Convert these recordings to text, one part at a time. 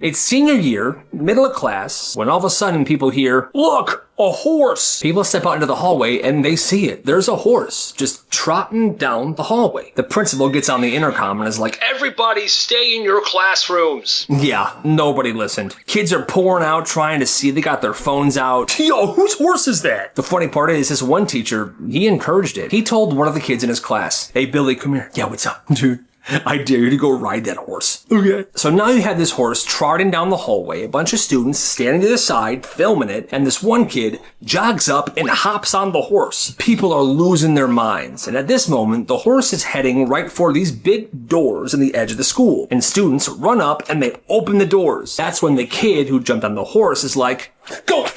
It's senior year, middle of class, when all of a sudden people hear, "Look, a horse!" People step out into the hallway and they see it. There's a horse just trotting down the hallway. The principal gets on the intercom and is like, "Everybody stay in your classrooms." Yeah, nobody listened. Kids are pouring out trying to see. They got their phones out. "Yo, whose horse is that?" The funny part is this one teacher, he encouraged it. He told one of the kids in his class, "Hey, Billy, come here." "Yeah, what's up?" "Dude, I dare you to go ride that horse." "Okay." So now you have this horse trotting down the hallway, a bunch of students standing to the side, filming it, and this one kid jogs up and hops on the horse. People are losing their minds. And at this moment, the horse is heading right for these big doors in the edge of the school. And students run up and they open the doors. That's when the kid who jumped on the horse is like, "Go!"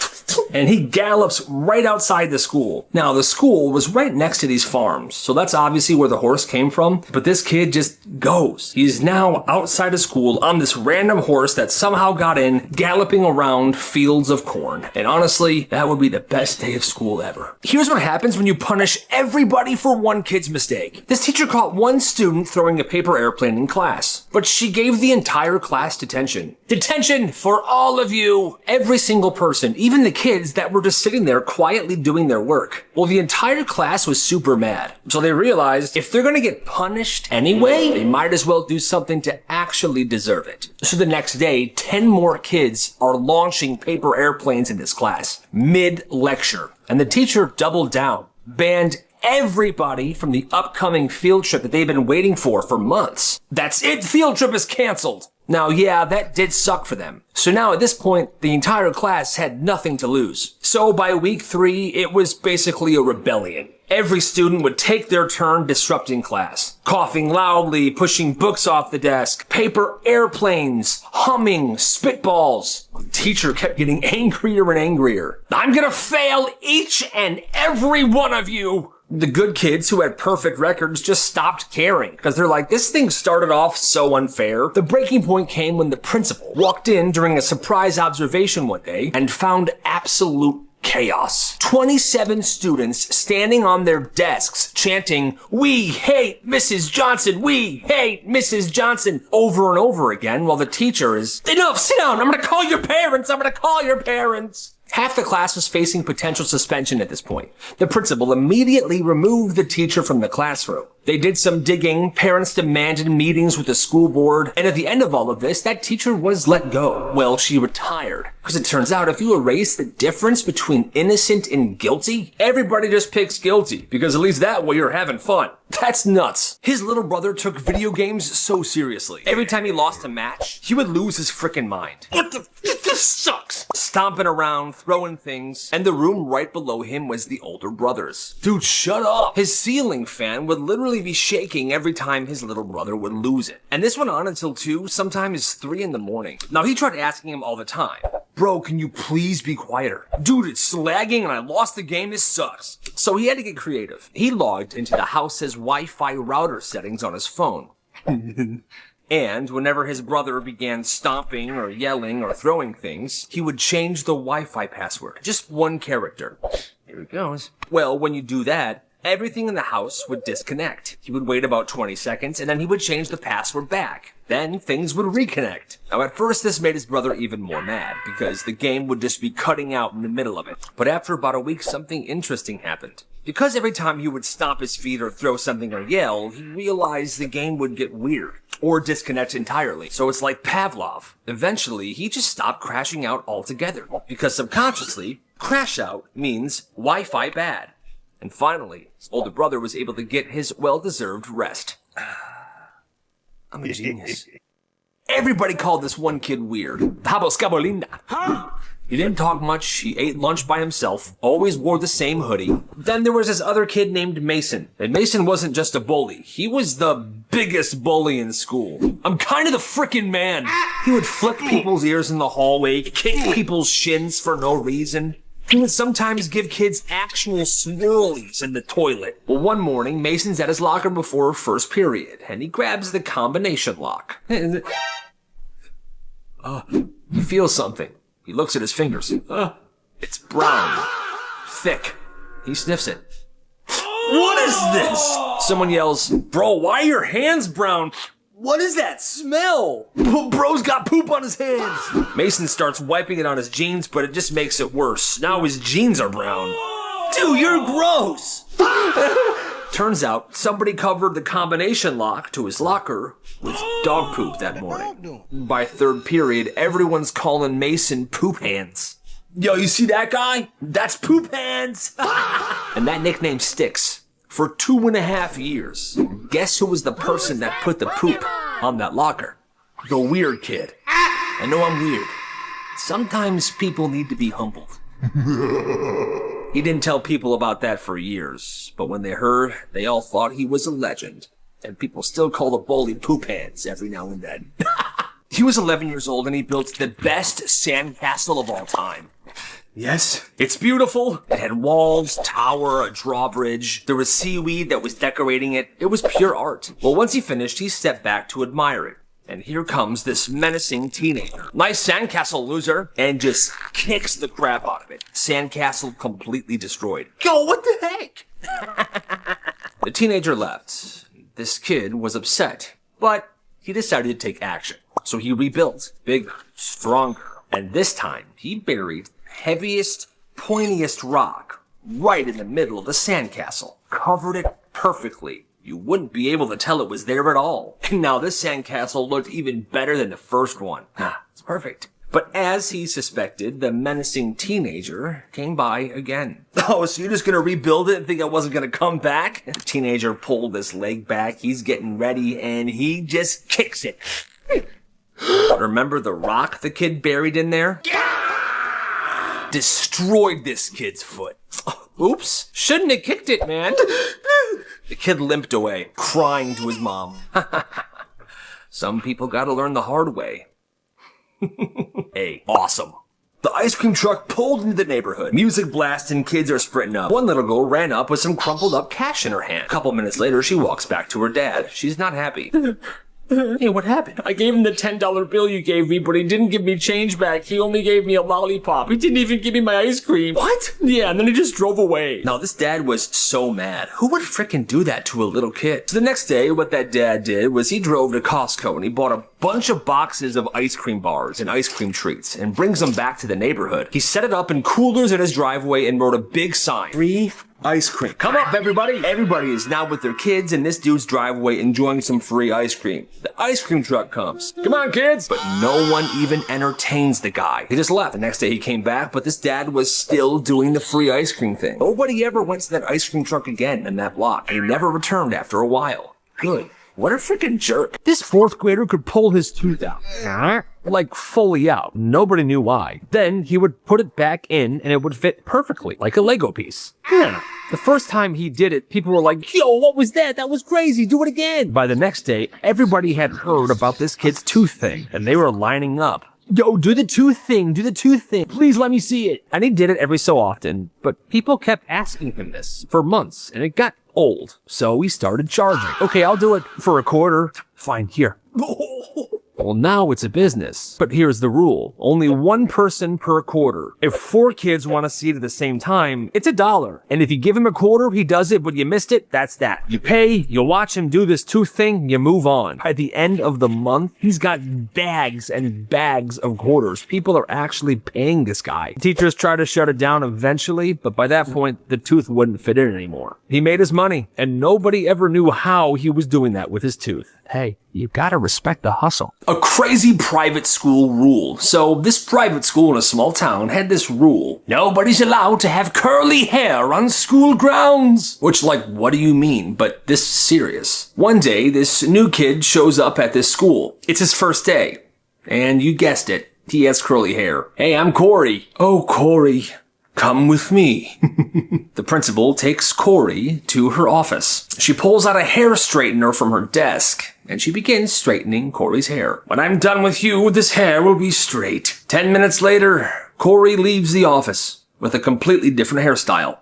And he gallops right outside the school. Now, the school was right next to these farms, so that's obviously where the horse came from, but this kid just goes. He's now outside of school on this random horse that somehow got in, galloping around fields of corn. And honestly, that would be the best day of school ever. Here's what happens when you punish everybody for one kid's mistake. This teacher caught one student throwing a paper airplane in class, but she gave the entire class detention. Detention for all of you! Every single person, even the kids that were just sitting there quietly doing their work. Well, the entire class was super mad. So they realized if they're gonna get punished anyway, they might as well do something to actually deserve it. So the next day, 10 more kids are launching paper airplanes in this class, mid-lecture. And the teacher doubled down, banned everybody from the upcoming field trip that they've been waiting for months. That's it, field trip is canceled. Now, yeah, that did suck for them. So now at this point, the entire class had nothing to lose. So by week 3, it was basically a rebellion. Every student would take their turn disrupting class, coughing loudly, pushing books off the desk, paper airplanes, humming, spitballs. The teacher kept getting angrier and angrier. "I'm gonna fail each and every one of you." The good kids who had perfect records just stopped caring because they're like, this thing started off so unfair. The breaking point came when the principal walked in during a surprise observation one day and found absolute chaos. 27 students standing on their desks chanting, "We hate Mrs. Johnson! We hate Mrs. Johnson!" over and over again while the teacher is, "Enough! Sit down! I'm gonna call your parents! I'm gonna call your parents!" Half the class was facing potential suspension at this point. The principal immediately removed the teacher from the classroom. They did some digging, parents demanded meetings with the school board, and at the end of all of this, that teacher was let go. Well, she retired. Because it turns out if you erase the difference between innocent and guilty, everybody just picks guilty, because at least that way you're having fun. That's nuts. His little brother took video games so seriously. Every time he lost a match, he would lose his frickin' mind. This sucks. Stomping around, throwing things, and the room right below him was the older brother's. Dude, shut up. His ceiling fan would literally be shaking every time his little brother would lose it. And this went on until 2, sometimes 3 in the morning. Now, he tried asking him all the time, "Bro, can you please be quieter? Dude, it's lagging and I lost the game, this sucks." So he had to get creative. He logged into the house's Wi-Fi router settings on his phone. And whenever his brother began stomping or yelling or throwing things, he would change the Wi-Fi password. Just one character. Here it goes. Well, when you do that, everything in the house would disconnect. He would wait about 20 seconds and then he would change the password back. Then things would reconnect. Now at first this made his brother even more mad because the game would just be cutting out in the middle of it. But after about a week something interesting happened. Because every time he would stomp his feet or throw something or yell, he realized the game would get weird or disconnect entirely. So it's like Pavlov. Eventually he just stopped crashing out altogether because subconsciously, crash out means Wi-Fi bad. And finally, his older brother was able to get his well-deserved rest. I'm a genius. Everybody called this one kid weird. Pablo Scabolinda. Huh? He didn't talk much, he ate lunch by himself, always wore the same hoodie. Then there was this other kid named Mason. And Mason wasn't just a bully, he was the biggest bully in school. I'm kind of the frickin' man. He would flick people's ears in the hallway, kick people's shins for no reason. He would sometimes give kids actual swirlies in the toilet. Well, one morning, Mason's at his locker before first period, and he grabs the combination lock. He feels something. He looks at his fingers. It's brown. Thick. He sniffs it. What is this? Someone yells, "Bro, why are your hands brown?" What is that smell? Bro's got poop on his hands. Mason starts wiping it on his jeans, but it just makes it worse. Now his jeans are brown. Dude, you're gross. Turns out somebody covered the combination lock to his locker with dog poop that morning. By third period, everyone's calling Mason Poop Hands. Yo, you see that guy? That's Poop Hands. And that nickname sticks. For 2.5 years, guess who was the person that put the poop on that locker? The weird kid. I know I'm weird. Sometimes people need to be humbled. He didn't tell people about that for years, but when they heard, they all thought he was a legend. And people still call the bully Poop Hands every now and then. He was 11 years old and he built the best sandcastle of all time. Yes, it's beautiful. It had walls, tower, a drawbridge. There was seaweed that was decorating it. It was pure art. Well, once he finished, he stepped back to admire it. And here comes this menacing teenager. Nice sandcastle, loser. And just kicks the crap out of it. Sandcastle completely destroyed. Yo, what the heck? The teenager left. This kid was upset, but he decided to take action. So he rebuilt, bigger, stronger. And this time, he buried heaviest, pointiest rock right in the middle of the sandcastle. Covered it perfectly. You wouldn't be able to tell it was there at all. And now this sandcastle looked even better than the first one. It's perfect. But as he suspected, the menacing teenager came by again. Oh, so you're just gonna rebuild it and think I wasn't gonna come back? The teenager pulled his leg back. He's getting ready and he just kicks it. Remember the rock the kid buried in there? Destroyed this kid's foot. Oops. Shouldn't have kicked it, man. The kid limped away, crying to his mom. Some people gotta learn the hard way. Hey, awesome. The ice cream truck pulled into the neighborhood. Music blasting, kids are sprinting up. One little girl ran up with some crumpled up cash in her hand. A couple minutes later, she walks back to her dad. She's not happy. Hey, what happened? I gave him the $10 bill you gave me, but he didn't give me change back. He only gave me a lollipop. He didn't even give me my ice cream. What? Yeah, and then he just drove away. Now, this dad was so mad. Who would frickin' do that to a little kid? So the next day, what that dad did was he drove to Costco and he bought a bunch of boxes of ice cream bars and ice cream treats and brings them back to the neighborhood. He set it up in coolers in his driveway and wrote a big sign. Free ice cream. Come up, everybody. Everybody is now with their kids in this dude's driveway enjoying some free ice cream. The ice cream truck comes. Come on, kids. But no one even entertains the guy. He just left. The next day he came back, but this dad was still doing the free ice cream thing. Nobody ever went to that ice cream truck again in that block. And he never returned after a while. Good. What a freaking jerk. This fourth grader could pull his tooth out. Like fully out. Nobody knew why. Then he would put it back in and it would fit perfectly, like a Lego piece. Yeah. The first time he did it, people were like, yo, what was that? That was crazy. Do it again. By the next day, everybody had heard about this kid's tooth thing and they were lining up. Yo, do the tooth thing. Do the tooth thing. Please let me see it. And he did it every so often, but people kept asking him this for months and it got old. So he started charging. Okay, I'll do it for a quarter. Fine, here. Well, now it's a business. But here's the rule. Only one person per quarter. If 4 kids want to see it at the same time, it's $1. And if you give him a quarter, he does it, but you missed it, that's that. You pay, you watch him do this tooth thing, you move on. By the end of the month, he's got bags and bags of quarters. People are actually paying this guy. Teachers try to shut it down eventually, but by that point, the tooth wouldn't fit in anymore. He made his money, and nobody ever knew how he was doing that with his tooth. Hey, you gotta respect the hustle. A crazy private school rule. So this private school in a small town had this rule. Nobody's allowed to have curly hair on school grounds. Which, like, what do you mean? But this is serious. One day, this new kid shows up at this school. It's his first day. And you guessed it. He has curly hair. Hey, I'm Corey. Oh, Corey. Come with me. The principal takes Corey to her office. She pulls out a hair straightener from her desk, and she begins straightening Corey's hair. When I'm done with you, this hair will be straight. 10 minutes later, Corey leaves the office with a completely different hairstyle.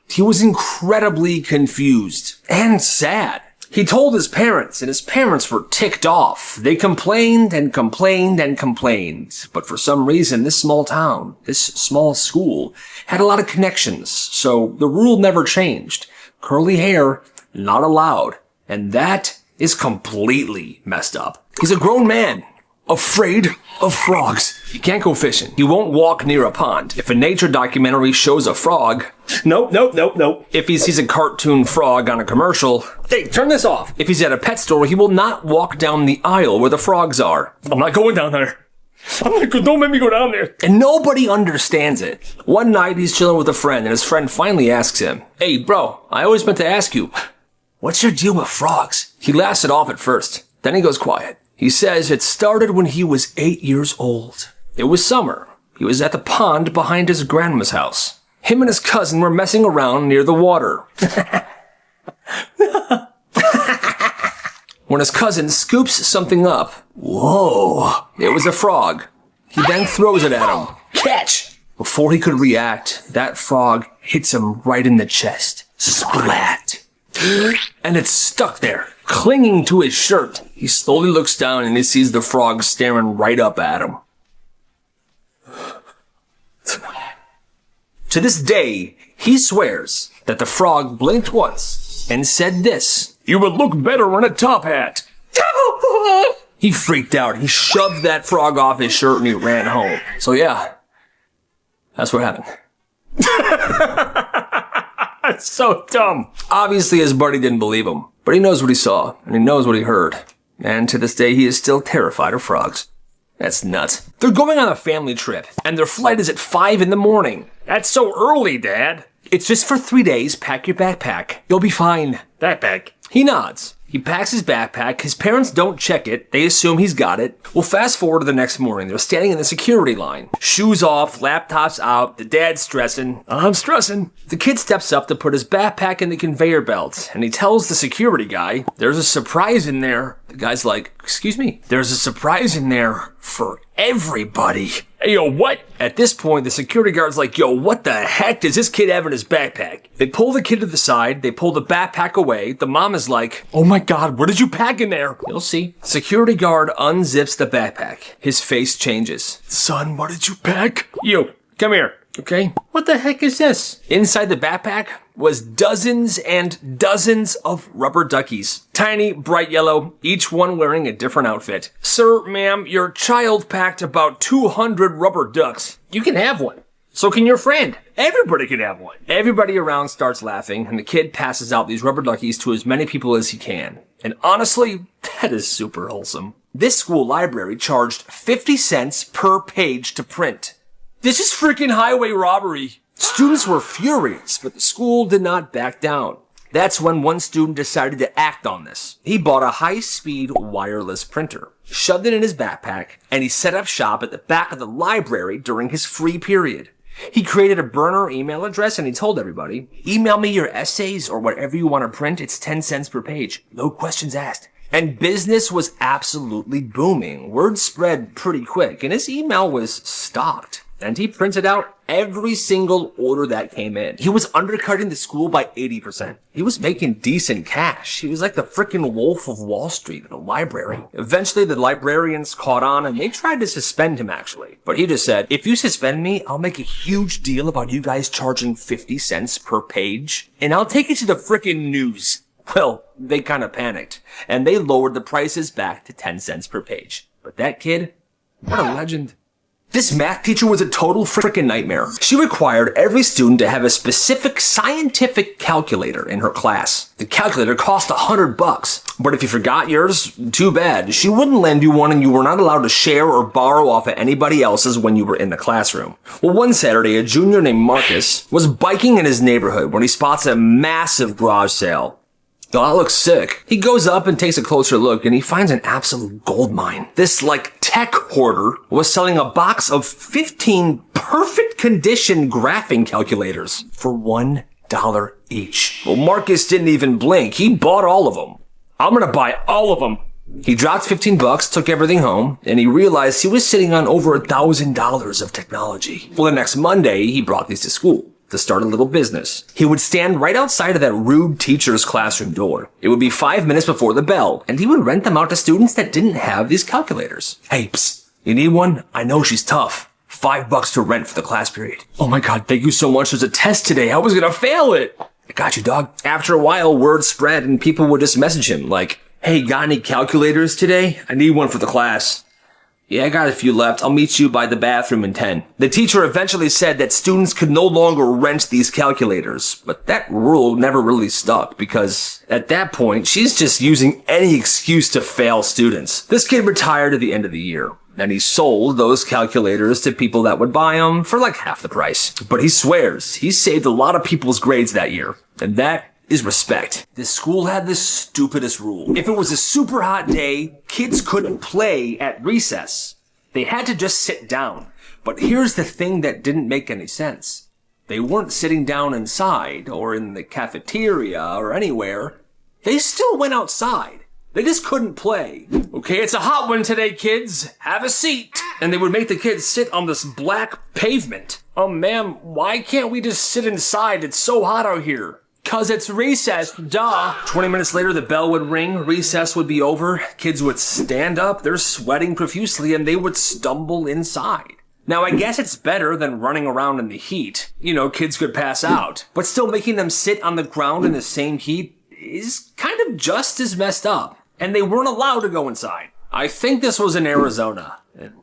He was incredibly confused and sad. He told his parents, and his parents were ticked off. They complained and complained and complained. But for some reason, this small town, this small school, had a lot of connections, so the rule never changed. Curly hair, not allowed. And that is completely messed up. He's a grown man, afraid of frogs. He can't go fishing. He won't walk near a pond. If a nature documentary shows a frog, nope. If he sees a cartoon frog on a commercial, hey, turn this off. If he's at a pet store, he will not walk down the aisle where the frogs are. I'm not going down there. Don't make me go down there. And nobody understands it. One night, he's chilling with a friend, and his friend finally asks him, hey, bro, I always meant to ask you, what's your deal with frogs? He laughs it off at first. Then he goes quiet. He says it started when he was 8 years old. It was summer. He was at the pond behind his grandma's house. Him and his cousin were messing around near the water. When his cousin scoops something up, whoa, it was a frog. He then throws it at him. Catch! Before he could react, that frog hits him right in the chest. Splat! And it's stuck there, clinging to his shirt. He slowly looks down and he sees the frog staring right up at him. To this day, he swears that the frog blinked once and said this, you would look better in a top hat. He freaked out. He shoved that frog off his shirt and he ran home. So yeah, that's what happened. That's so dumb. Obviously, his buddy didn't believe him, but he knows what he saw and he knows what he heard. And to this day, he is still terrified of frogs. That's nuts. They're going on a family trip, and their flight is at 5 in the morning. That's so early, Dad. It's just for 3 days. Pack your backpack. You'll be fine. Backpack. He nods. He packs his backpack. His parents don't check it. They assume he's got it. Well, fast forward to the next morning. They're standing in the security line. Shoes off, laptops out. The dad's stressing. I'm stressing. The kid steps up to put his backpack in the conveyor belt, and he tells the security guy, there's a surprise in there. The guy's like, excuse me? There's a surprise in there for everybody. Hey, yo, what? At this point, the security guard's like, yo, what the heck does this kid have in his backpack? They pull the kid to the side. They pull the backpack away. The mom is like, oh my God, what did you pack in there? You'll see. Security guard unzips the backpack. His face changes. Son, what did you pack? You, come here. Okay. What the heck is this? Inside the backpack was dozens and dozens of rubber duckies. Tiny, bright yellow, each one wearing a different outfit. Sir, ma'am, your child packed about 200 rubber ducks. You can have one. So can your friend. Everybody can have one. Everybody around starts laughing, and the kid passes out these rubber duckies to as many people as he can. And honestly, that is super wholesome. This school library charged 50 cents per page to print. This is freaking highway robbery. Students were furious, but the school did not back down. That's when one student decided to act on this. He bought a high-speed wireless printer, shoved it in his backpack, and he set up shop at the back of the library during his free period. He created a burner email address and he told everybody, email me your essays or whatever you want to print. It's 10 cents per page. No questions asked. And business was absolutely booming. Word spread pretty quick, and his email was stocked. And he printed out every single order that came in. He was undercutting the school by 80%. He was making decent cash. He was like the freaking Wolf of Wall Street in a library. Eventually, the librarians caught on and they tried to suspend him, actually. But he just said, if you suspend me, I'll make a huge deal about you guys charging 50 cents per page, and I'll take it to the freaking news. Well, they kind of panicked, and they lowered the prices back to 10 cents per page. But that kid, what a legend. This math teacher was a total freaking nightmare. She required every student to have a specific scientific calculator in her class. The calculator cost $100, but if you forgot yours, too bad. She wouldn't lend you one and you were not allowed to share or borrow off of anybody else's when you were in the classroom. Well, one Saturday, a junior named Marcus was biking in his neighborhood when he spots a massive garage sale. Oh, that looks sick. He goes up and takes a closer look and he finds an absolute goldmine. This, tech hoarder was selling a box of 15 perfect condition graphing calculators for $1 each. Well, Marcus didn't even blink. He bought all of them. I'm gonna buy all of them. He dropped $15, took everything home, and he realized he was sitting on over $1,000 of technology. Well, the next Monday, he brought these to school to start a little business. He would stand right outside of that rude teacher's classroom door. It would be 5 minutes before the bell, and he would rent them out to students that didn't have these calculators. Hey, psst, you need one? I know she's tough. $5 to rent for the class period. Oh my God, thank you so much. There's a test today. I was gonna fail it. I got you, dog. After a while, word spread and people would just message him like, Hey, got any calculators today? I need one for the class. Yeah, I got a few left. I'll meet you by the bathroom in 10. The teacher eventually said that students could no longer rent these calculators, but that rule never really stuck because at that point, she's just using any excuse to fail students. This kid retired at the end of the year, and he sold those calculators to people that would buy them for like half the price. But he swears he saved a lot of people's grades that year, and that is respect. This school had the stupidest rule. If it was a super hot day, kids couldn't play at recess. They had to just sit down. But here's the thing that didn't make any sense. They weren't sitting down inside or in the cafeteria or anywhere. They still went outside. They just couldn't play. Okay, it's a hot one today, kids. Have a seat. And they would make the kids sit on this black pavement. Oh, ma'am, why can't we just sit inside? It's so hot out here. 'Cause it's recess, duh. 20 minutes later, the bell would ring, recess would be over, kids would stand up, they're sweating profusely, and they would stumble inside. Now, I guess it's better than running around in the heat. You know, kids could pass out. But still making them sit on the ground in the same heat is kind of just as messed up. And they weren't allowed to go inside. I think this was in Arizona.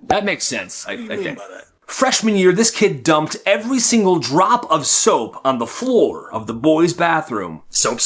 That makes sense, I think. Freshman year, this kid dumped every single drop of soap on the floor of the boys' bathroom. Soap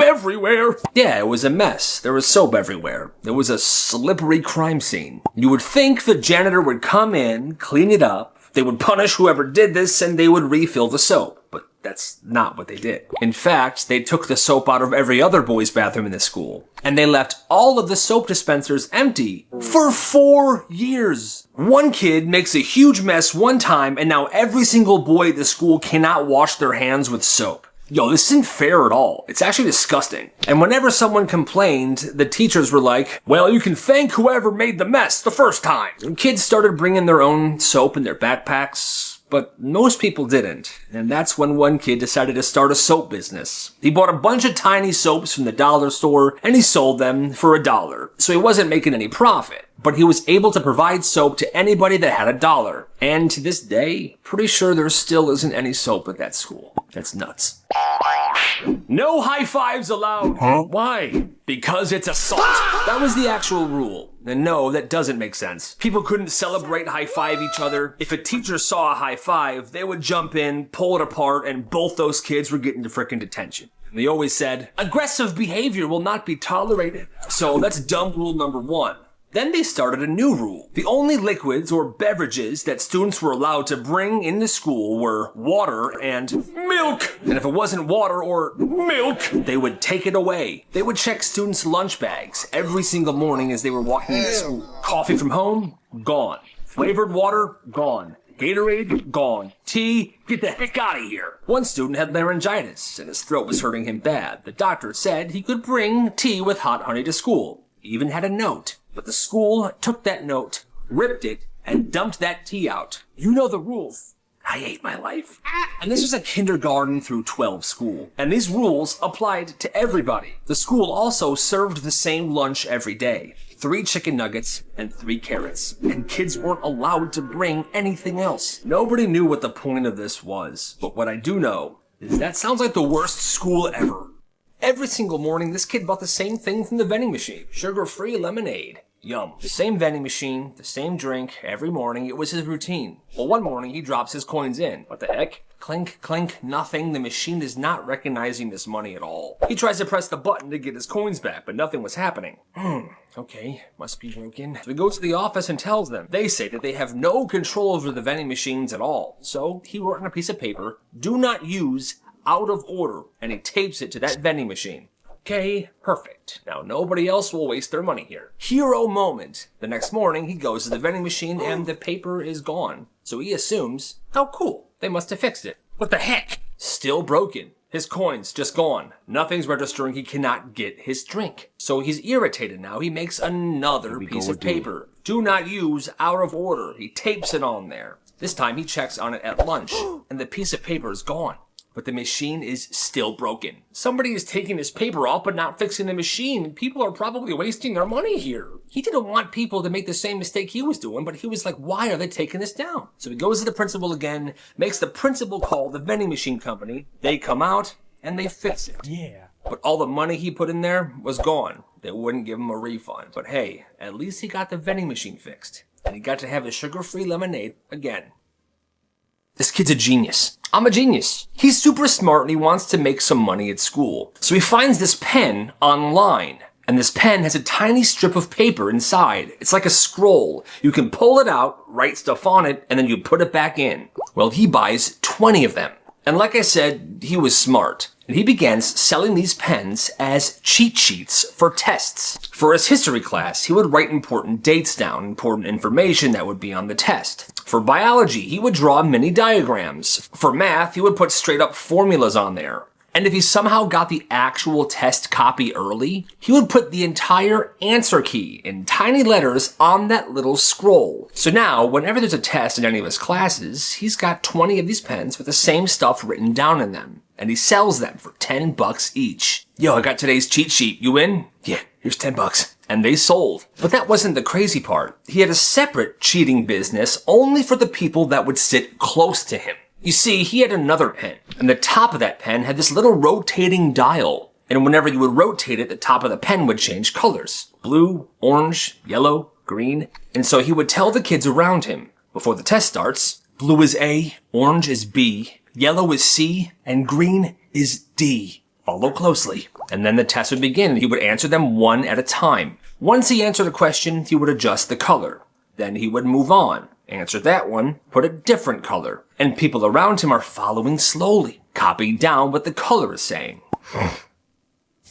everywhere. Yeah, it was a mess. There was soap everywhere. It was a slippery crime scene. You would think the janitor would come in, clean it up, they would punish whoever did this, and they would refill the soap. But that's not what they did. In fact, they took the soap out of every other boys' bathroom in the school. And they left all of the soap dispensers empty for 4 years. One kid makes a huge mess one time, and now every single boy at the school cannot wash their hands with soap. Yo, this isn't fair at all. It's actually disgusting. And whenever someone complained, the teachers were like, well, you can thank whoever made the mess the first time. And kids started bringing their own soap in their backpacks. But most people didn't, and that's when one kid decided to start a soap business. He bought a bunch of tiny soaps from the dollar store, and he sold them for $1. So he wasn't making any profit, but he was able to provide soap to anybody that had $1. And to this day, pretty sure there still isn't any soap at that school. That's nuts. No high fives allowed. Huh? Why? Because it's assault. That was the actual rule. And no, that doesn't make sense. People couldn't celebrate high-five each other. If a teacher saw a high-five, they would jump in, pull it apart, and both those kids were getting to frickin' detention. And they always said, aggressive behavior will not be tolerated. So that's dumb rule number 1. Then they started a new rule. The only liquids or beverages that students were allowed to bring into school were water and milk. And if it wasn't water or milk, they would take it away. They would check students' lunch bags every single morning as they were walking into school. Coffee from home? Gone. Flavored water? Gone. Gatorade? Gone. Tea? Get the heck out of here. One student had laryngitis and his throat was hurting him bad. The doctor said he could bring tea with hot honey to school. He even had a note. But the school took that note, ripped it, and dumped that tea out. You know the rules. I hate my life. And this was a kindergarten through 12 school. And these rules applied to everybody. The school also served the same lunch every day. 3 chicken nuggets and 3 carrots. And kids weren't allowed to bring anything else. Nobody knew what the point of this was. But what I do know is that sounds like the worst school ever. Every single morning, this kid bought the same thing from the vending machine. Sugar-free lemonade. Yum. The same vending machine, the same drink, every morning. It was his routine. Well, one morning, he drops his coins in. What the heck? Clink, clink, nothing. The machine is not recognizing this money at all. He tries to press the button to get his coins back, but nothing was happening. Okay, must be broken. So he goes to the office and tells them. They say that they have no control over the vending machines at all. So he wrote on a piece of paper, do not use out of order, and he tapes it to that vending machine. Okay, perfect. Now nobody else will waste their money here. Hero moment. The next morning, he goes to the vending machine and the paper is gone. So he assumes, oh cool, they must have fixed it. What the heck? Still broken. His coins just gone. Nothing's registering. He cannot get his drink. So he's irritated now. He makes another piece of paper. Do not use out of order. He tapes it on there. This time he checks on it at lunch and the piece of paper is gone. But the machine is still broken. Somebody is taking his paper off but not fixing the machine. People are probably wasting their money here. He didn't want people to make the same mistake he was doing, but he was like, why are they taking this down? So he goes to the principal again, makes the principal call the vending machine company. They come out and they fix it. Yeah. But all the money he put in there was gone. They wouldn't give him a refund. But hey, at least he got the vending machine fixed. And he got to have his sugar-free lemonade again. This kid's a genius. I'm a genius. He's super smart and he wants to make some money at school. So he finds this pen online. And this pen has a tiny strip of paper inside. It's like a scroll. You can pull it out, write stuff on it, and then you put it back in. Well, he buys 20 of them. And like I said, he was smart. And he begins selling these pens as cheat sheets for tests. For his history class, he would write important dates down, important information that would be on the test. For biology, he would draw mini diagrams. For math, he would put straight up formulas on there. And if he somehow got the actual test copy early, he would put the entire answer key in tiny letters on that little scroll. So now, whenever there's a test in any of his classes, he's got 20 of these pens with the same stuff written down in them. And he sells them for $10 each. Yo, I got today's cheat sheet. You in? Yeah, here's $10. And they sold. But that wasn't the crazy part. He had a separate cheating business only for the people that would sit close to him. You see, he had another pen, and the top of that pen had this little rotating dial. And whenever you would rotate it, the top of the pen would change colors. Blue, orange, yellow, green. And so he would tell the kids around him, before the test starts, blue is A, orange is B, yellow is C, and green is D. Follow closely. And then the test would begin, and he would answer them one at a time. Once he answered a question, he would adjust the color. Then he would move on. Answer that one, put a different color. And people around him are following slowly, copying down what the color is saying.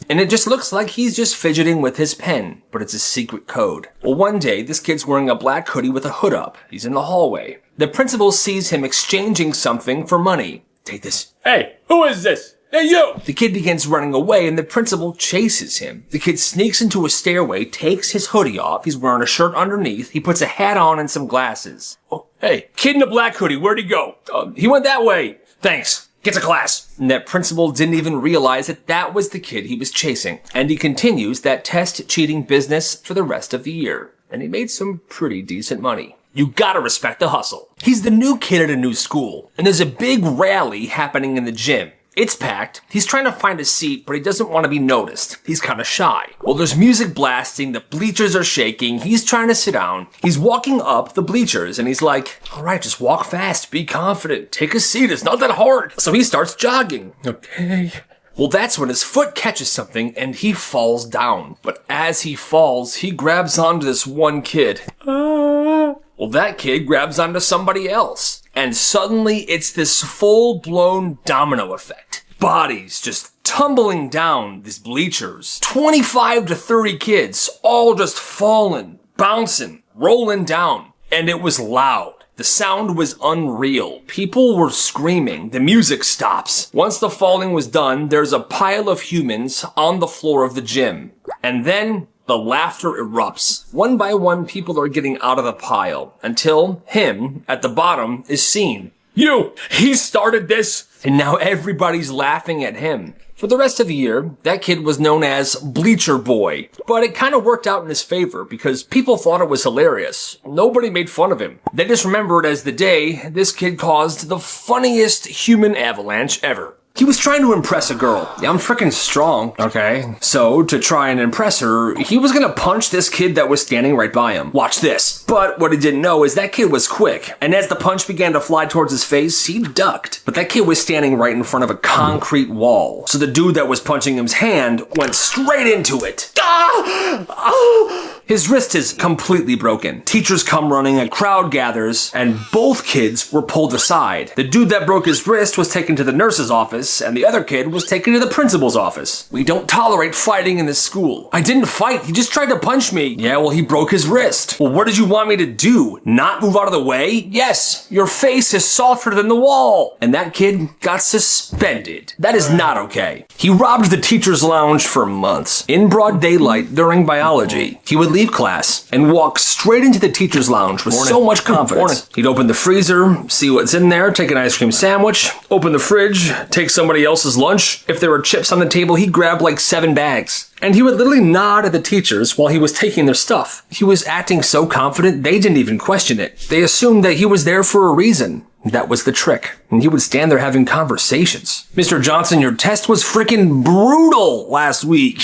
And it just looks like he's just fidgeting with his pen, but it's a secret code. Well, one day, this kid's wearing a black hoodie with a hood up. He's in the hallway. The principal sees him exchanging something for money. Take this. Hey, who is this? Hey, you! The kid begins running away and the principal chases him. The kid sneaks into a stairway, takes his hoodie off. He's wearing a shirt underneath. He puts a hat on and some glasses. Oh, hey, kid in the black hoodie, where'd he go? He went that way. Thanks. Get to class. And that principal didn't even realize that that was the kid he was chasing. And he continues that test cheating business for the rest of the year. And he made some pretty decent money. You gotta respect the hustle. He's the new kid at a new school. And there's a big rally happening in the gym. It's packed. He's trying to find a seat, but he doesn't want to be noticed. He's kind of shy. Well, there's music blasting. The bleachers are shaking. He's trying to sit down. He's walking up the bleachers and he's like, all right, just walk fast. Be confident. Take a seat. It's not that hard. So he starts jogging. Okay. Well, that's when his foot catches something and he falls down. But as he falls, he grabs onto this one kid. Well, that kid grabs onto somebody else. And suddenly it's this full-blown domino effect. Bodies just tumbling down these bleachers. 25 to 30 kids all just falling, bouncing, rolling down. And it was loud. The sound was unreal. People were screaming. The music stops. Once the falling was done, there's a pile of humans on the floor of the gym. And then the laughter erupts. One by one, people are getting out of the pile until him at the bottom is seen. You! He started this! And now everybody's laughing at him. For the rest of the year, that kid was known as Bleacher Boy. But it kind of worked out in his favor because people thought it was hilarious. Nobody made fun of him. They just remember it as the day this kid caused the funniest human avalanche ever. He was trying to impress a girl. Yeah, I'm freaking strong. Okay. So, to try and impress her, he was gonna punch this kid that was standing right by him. Watch this. But what he didn't know is that kid was quick. And as the punch began to fly towards his face, he ducked. But that kid was standing right in front of a concrete wall. So the dude that was punching him's hand went straight into it. Ah! Oh! His wrist is completely broken. Teachers come running, a crowd gathers, and both kids were pulled aside. The dude that broke his wrist was taken to the nurse's office, and the other kid was taken to the principal's office. We don't tolerate fighting in this school. I didn't fight, he just tried to punch me. Yeah, well, he broke his wrist. Well, what did you want me to do? Not move out of the way? Yes, your face is softer than the wall. And that kid got suspended. That is not okay. He robbed the teacher's lounge for months. In broad daylight during biology, he would leave class and walk straight into the teacher's lounge with so much confidence. He'd open the freezer, see what's in there, take an ice cream sandwich, open the fridge, take somebody else's lunch. If there were chips on the table, he'd grab like 7 bags. And he would literally nod at the teachers while he was taking their stuff. He was acting so confident, they didn't even question it. They assumed that he was there for a reason. That was the trick. And he would stand there having conversations. Mr. Johnson, your test was freaking brutal last week.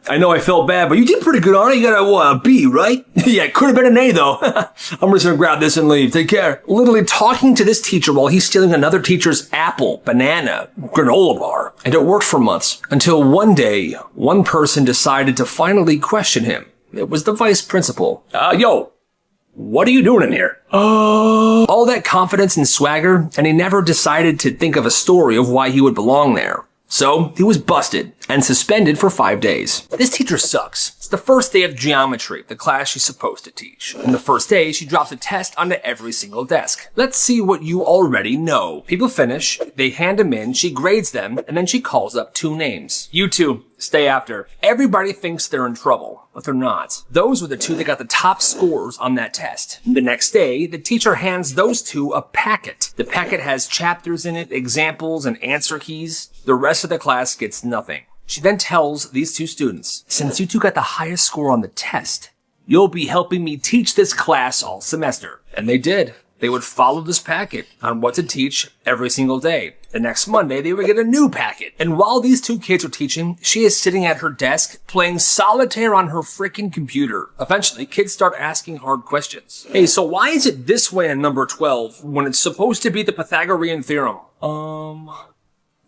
I know I felt bad, but you did pretty good on it. You got a B, right? Yeah, it could have been an A, though. I'm just gonna grab this and leave. Take care. Literally talking to this teacher while he's stealing another teacher's apple, banana, granola bar. And it worked for months. Until one day, one person decided to finally question him. It was the vice principal. Yo, what are you doing in here? All that confidence and swagger, and he never decided to think of a story of why he would belong there. So he was busted and suspended for 5 days. This teacher sucks. It's the first day of geometry, the class she's supposed to teach. And the first day, she drops a test onto every single desk. Let's see what you already know. People finish, they hand them in, she grades them, and then she calls up 2 names. You two, stay after. Everybody thinks they're in trouble, but they're not. Those were the 2 that got the top scores on that test. The next day, the teacher hands those 2 a packet. The packet has chapters in it, examples, and answer keys. The rest of the class gets nothing. She then tells these 2 students, since you 2 got the highest score on the test, you'll be helping me teach this class all semester. And they did. They would follow this packet on what to teach every single day. The next Monday, they would get a new packet. And while these 2 kids are teaching, she is sitting at her desk playing solitaire on her freaking computer. Eventually, kids start asking hard questions. Hey, so why is it this way in number 12 when it's supposed to be the Pythagorean theorem?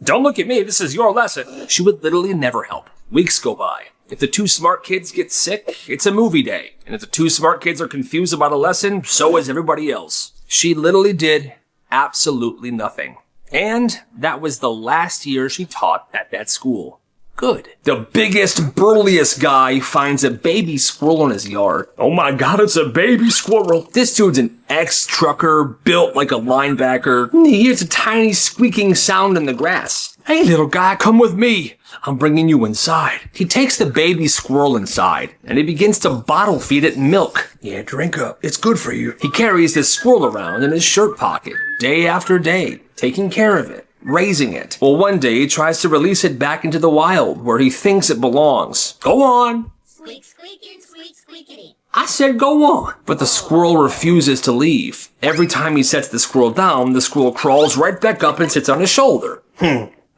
Don't look at me, this is your lesson. She would literally never help. Weeks go by. If the 2 smart kids get sick, it's a movie day. And if the 2 smart kids are confused about a lesson, so is everybody else. She literally did absolutely nothing. And that was the last year she taught at that school. Good. The biggest, burliest guy finds a baby squirrel in his yard. Oh my god, it's a baby squirrel. This dude's an ex-trucker, built like a linebacker. He hears a tiny squeaking sound in the grass. Hey, little guy, come with me. I'm bringing you inside. He takes the baby squirrel inside, and he begins to bottle feed it milk. Yeah, drink up. It's good for you. He carries this squirrel around in his shirt pocket, day after day, taking care of it, raising it. Well, one day he tries to release it back into the wild, where he thinks it belongs. Go on. Squeak, squeakin', squeak, squeakity. I said go on. But the squirrel refuses to leave. Every time he sets the squirrel down, the squirrel crawls right back up and sits on his shoulder.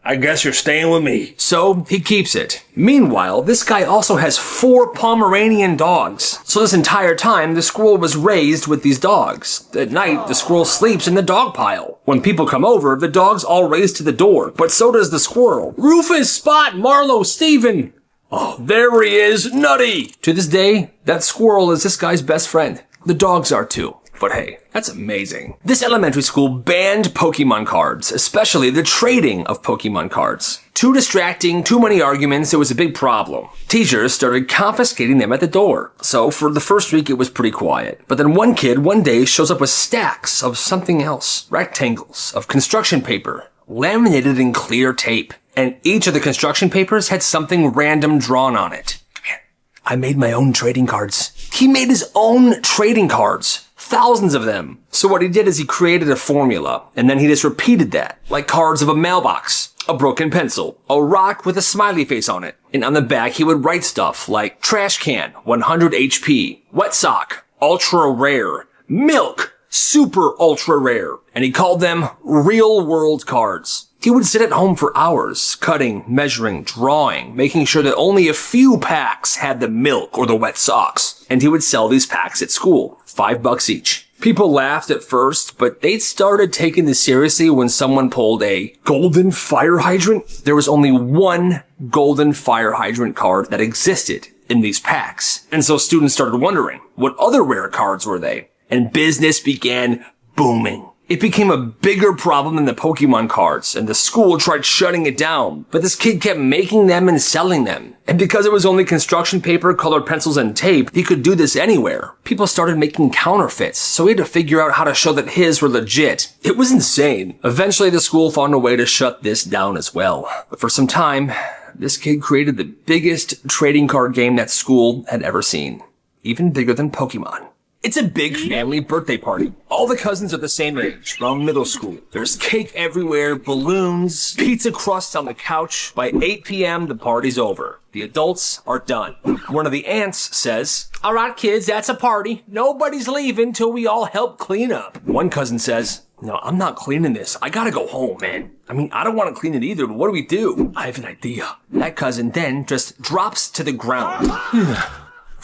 I guess you're staying with me. So he keeps it. Meanwhile, this guy also has 4 Pomeranian dogs. So this entire time, the squirrel was raised with these dogs. At night, the squirrel sleeps in the dog pile. When people come over, the dogs all race to the door, but so does the squirrel. Rufus, Spot, Marlowe, Steven. Oh, there he is, Nutty. To this day, that squirrel is this guy's best friend. The dogs are too. But hey, that's amazing. This elementary school banned Pokemon cards, especially the trading of Pokemon cards. Too distracting, too many arguments, it was a big problem. Teachers started confiscating them at the door. So for the first week, it was pretty quiet. But then one kid one day shows up with stacks of something else. Rectangles of construction paper, laminated in clear tape. And each of the construction papers had something random drawn on it. Come here. I made my own trading cards. He made his own trading cards. Thousands of them. So what he did is he created a formula, and then he just repeated that, like cards of a mailbox, a broken pencil, a rock with a smiley face on it. And on the back, he would write stuff like trash can, 100 HP, wet sock, ultra rare, milk, super ultra rare. And he called them real world cards. He would sit at home for hours, cutting, measuring, drawing, making sure that only a few packs had the milk or the wet socks. And he would sell these packs at school, $5 each. People laughed at first, but they started taking this seriously when someone pulled a golden fire hydrant. There was only one golden fire hydrant card that existed in these packs. And so students started wondering, what other rare cards were they? And business began booming. It became a bigger problem than the Pokemon cards, and the school tried shutting it down. But this kid kept making them and selling them. And because it was only construction paper, colored pencils, and tape, he could do this anywhere. People started making counterfeits, so he had to figure out how to show that his were legit. It was insane. Eventually, the school found a way to shut this down as well. But for some time, this kid created the biggest trading card game that school had ever seen. Even bigger than Pokemon. It's a big family birthday party. All the cousins are the same age, around middle school. There's cake everywhere, balloons, pizza crusts on the couch. By 8 p.m., the party's over. The adults are done. One of the aunts says, "All right, kids, that's a party. Nobody's leaving till we all help clean up." One cousin says, No, I'm not cleaning this. I gotta go home, man. I mean, I don't want to clean it either, but what do we do? I have an idea. That cousin then just drops to the ground.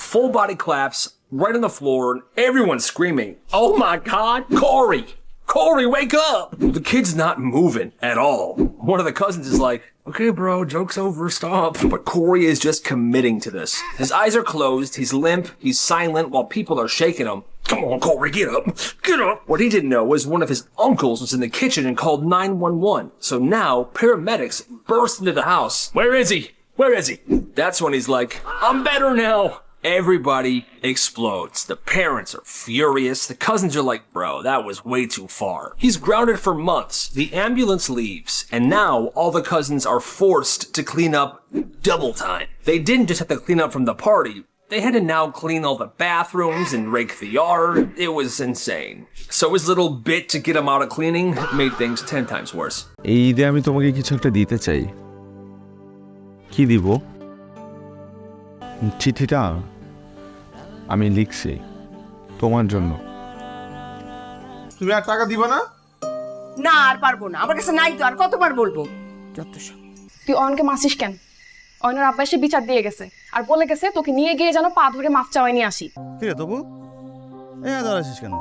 Full body collapse, right on the floor, and everyone's screaming, "Oh my God, Corey! Corey, wake up!" The kid's not moving at all. One of the cousins is like, "Okay, bro, joke's over, stop." But Corey is just committing to this. His eyes are closed, he's limp, he's silent while people are shaking him. "Come on, Corey, get up, get up." What he didn't know was one of his uncles was in the kitchen and called 911. So now paramedics burst into the house. Where is he? Where is he? That's when he's like, "I'm better now." Everybody explodes. The parents are furious. The cousins are like, "Bro, that was way too far." He's grounded for months. The ambulance leaves, and now all the cousins are forced to clean up double time. They didn't just have to clean up from the party. They had to now clean all the bathrooms and rake the yard. It was insane. So his little bit to get him out of cleaning made things 10 times worse. এই ঈদে আমি তোমাকে কিছু একটা দিতে চাই। কি দিব? চিঠিটা আমি লিখছি তোমার জন্য। তুমি আর টাকা দিবা না? না আর পারবো না, আমার কাছে নাই তো, আর কতবার বলবো? যত সব। তুই অয়নকে মাসিস কেন? অয়নের আব্বা এসে বিচার দিয়ে গেছে আর বলে গেছে তোকে নিয়ে গিয়ে যেন পা ধরে মাফ চাওয়াই নিয়ে আসি। কি রে তবু দাঁড়াছিস কেন?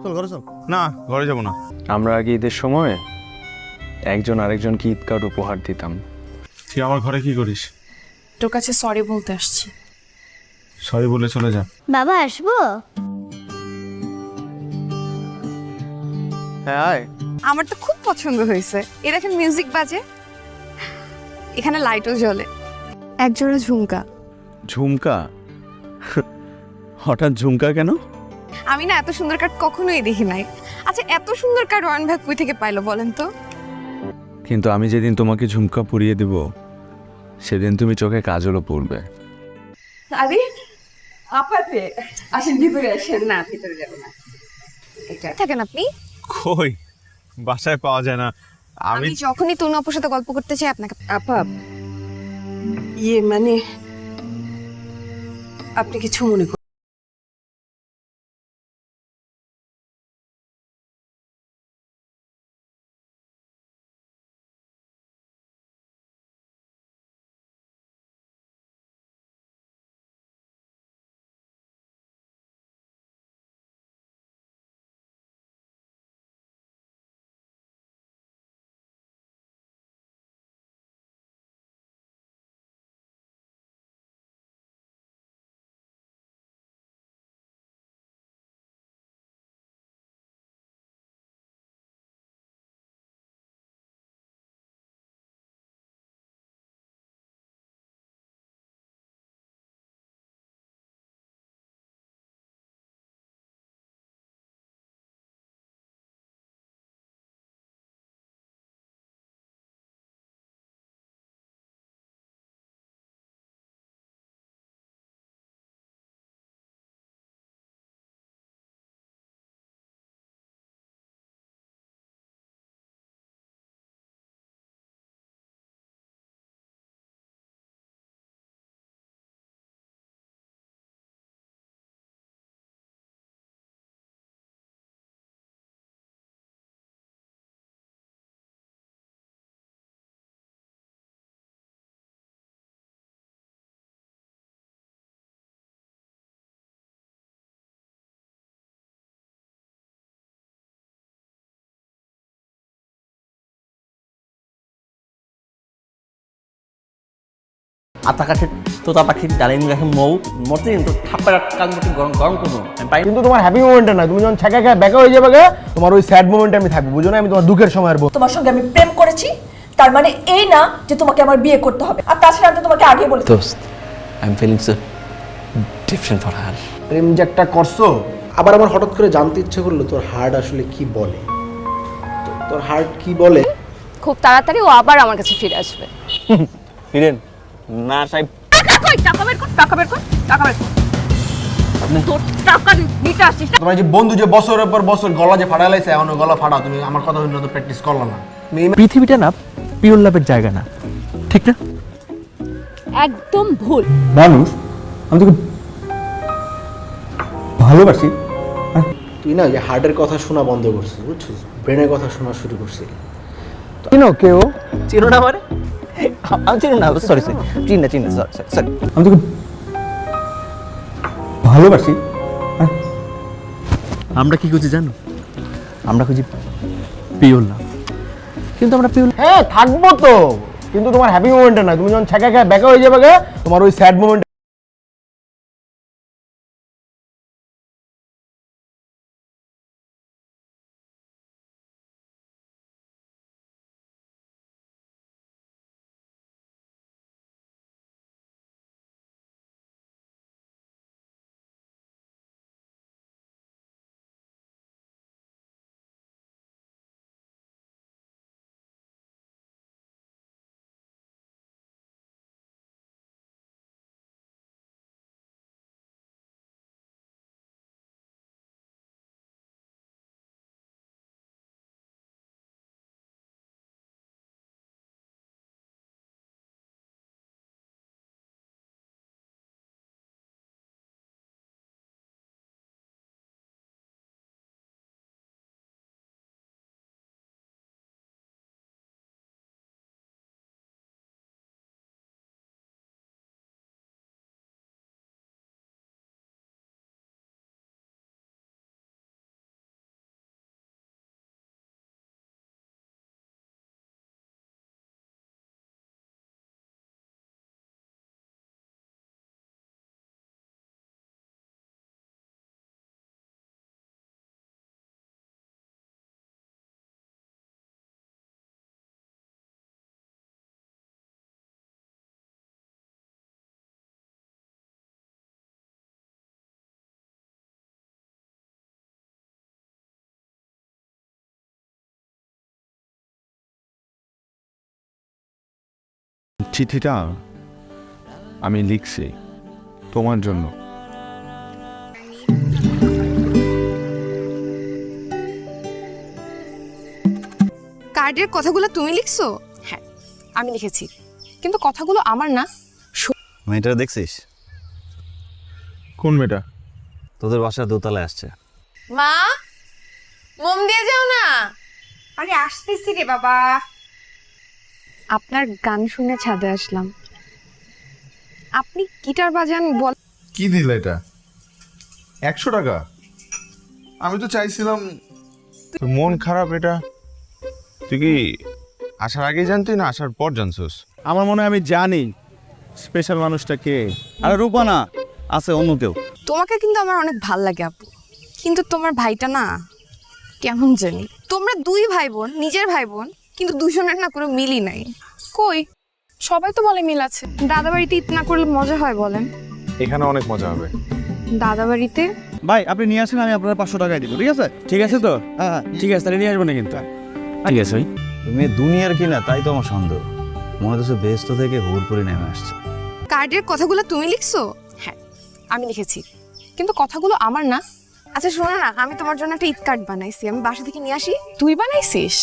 চল ঘরে চল। না ঘরে যাবো না। আমরা আগে ঈদের সময় একজন আরেকজনকে ঈদ কার্ড উপহার দিতাম। তুই আমার ঘরে কি করিস? তোর কাছে সরি বলতে আসছি। সরি বলে চলে যা। বাবা আসবো? হ্যাঁ আমার তো খুব পছন্দ হয়েছে। এ দেখেন মিউজিক বাজে, এখানে লাইটও জ্বলে, একজোড়া ঝুমকা। ঝুমকা? হঠাৎ ঝুমকা কেন? আমি না এত সুন্দর কার্ড কখনোই দেখি নাই। আচ্ছা এত সুন্দর কার্ড ওয়ান ভাই কই থেকে পাইলো বলেন তো? কিন্তু আমি যেদিন তোমাকে ঝুমকা পরিয়ে দেব সেদিন তুমি চোখে কাজলও পরবে। আরে আপাতে আসেন, ভিতরে আসেন। না ভিতরে যাবো না। থাকেন আপনি? কই বাসায় পাওয়া যায় না। আমি যখনই তনু আপুর সাথে গল্প করতে চাই আপনাকে। আপা মানে আপনি কিছু মনে করেন? আতা কাঠের তোতা পাখির ডালিম গাছে মৌ মরতে কিন্তু ঠাপ্পা কাল মতো গরম গরম করবো আমি পাই। কিন্তু তোমার হ্যাপি মোমেন্টে না, তুমি যখন ছ্যাঁকা খায় ব্যাকা হয়ে যাবে গে, তোমার ওই স্যাড মোমেন্টে আমি থাকবো, বুঝো না? আমি তোমার দুঃখের সময় আসবো। তোমার সঙ্গে আমি প্রেম করেছি তার মানে এই না যে তোমাকে আমার বিয়ে করতে হবে। আর তাছাড়া আমি তো তোমাকে আগে বলেছি দোস্ত I am feeling so different for her. প্রেম যে একটা করছো, আবার আমার হঠাৎ করে জানতে ইচ্ছে করলো তোর হার্ট আসলে কি বলে। তোর হার্ট কি বলে? খুব তাড়াতাড়ি ও আবার আমার কাছে ফিরে আসবে। হিরেন না সাহেব টাকা বের কর, টাকা বের কর, টাকা বের কর। তোর টাকা দিতে আসছিস না? তোমার যে বন্ধু যে বছরের পর বছর গলা যে ফাটা লাইছে, এখন গলা ফাটা, তুমি আমার কথা শুনে তো প্র্যাকটিস করলো না। পৃথিবীটা না পিওর লাভের জায়গা না, ঠিক না? একদম ভুল। মানুষ আমি তোকে ভালোবাসি, তুই না যে হার্টের কথা শোনা বন্ধ করছিস, বুঝছিস, ব্রেনের কথা শোনা শুরু করছিস। চিনো কেউ? চিনো না মানে? আমি চিনি না, সরি সরি, চিনি না সরি। আমি তোকে ভালোবাসি। আমরা কি খুঁজি জানো? আমরা খুঁজি পিওর লাভ। কিন্তু আমরা পিওর হ্যাঁ থাকবো তো, কিন্তু তোমার হ্যাপি মোমেন্টে না। তুমি যখন ছ্যাঁকা খায় ব্যাকা হয়ে যাবে গে, তোমার ওই স্যাড মোমেন্ট। চিঠিটা আমি লিখছি তোমার জন্য। কার্ডের কথাগুলো তুমি লিখছো? হ্যাঁ আমি লিখেছি, কিন্তু কথাগুলো আমার না। মেয়েটা দেখছিস? কোন মেয়েটা? তোদের বাসার দোতলায় আসছে। মা, মোম দিয়ে যাও না। আরে আসতেছি রে বাবা। আপনার গান শুনে ছাদে আসলাম। আপনি গিটার বাজান বল। কি দিল এটা? 100 টাকা? আমি তো চাইছিলাম। তোর মন খারাপ এটা? তুই কি আসার আগেই জানতি না আসার পর জানছস? আমার মনে হয় আমি জানি স্পেশাল মানুষটা কে। আরে রূপা না, আছে অন্য কেউ। তোমাকে কিন্তু আমার অনেক ভাল লাগে আপু, কিন্তু তোমার ভাইটা না কেমন জানি। তোমরা দুই ভাই বোন, নিজের ভাই বোন, কিন্তু দুজনের না কোনো মিলই নাই। কই, সবাই তো বলে মিল আছে। দাদা বাড়িতে ঈদ না করলে মজা হয় বলেন? এখানে অনেক মজা হবে। দাদা বাড়িতে ভাই আপনি নিয়ে আসেন, আমি আপনার 500 টাকায় দিব, ঠিক আছে? ঠিক আছে তো? হ্যাঁ ঠিক আছে, তাহলে নিয়ে আসবো না কিন্তু। ঠিক আছে ভাই। তুমি দুনিয়ার কিনা, তাই তো আমার সন্দেহ। মনে হচ্ছে ব্যস্ত থেকে হুড়পুরি নেমে আসছে। কার্ডের কথাগুলো তুমি লিখছো? হ্যাঁ আমি লিখেছি, কিন্তু কথাগুলো আমার না। আচ্ছা শোনো না, আমি তোমার জন্য একটা ঈদ কার্ড বানাইছি, আমি বাসা থেকে নিয়ে আসি। তুই বানাইছিস?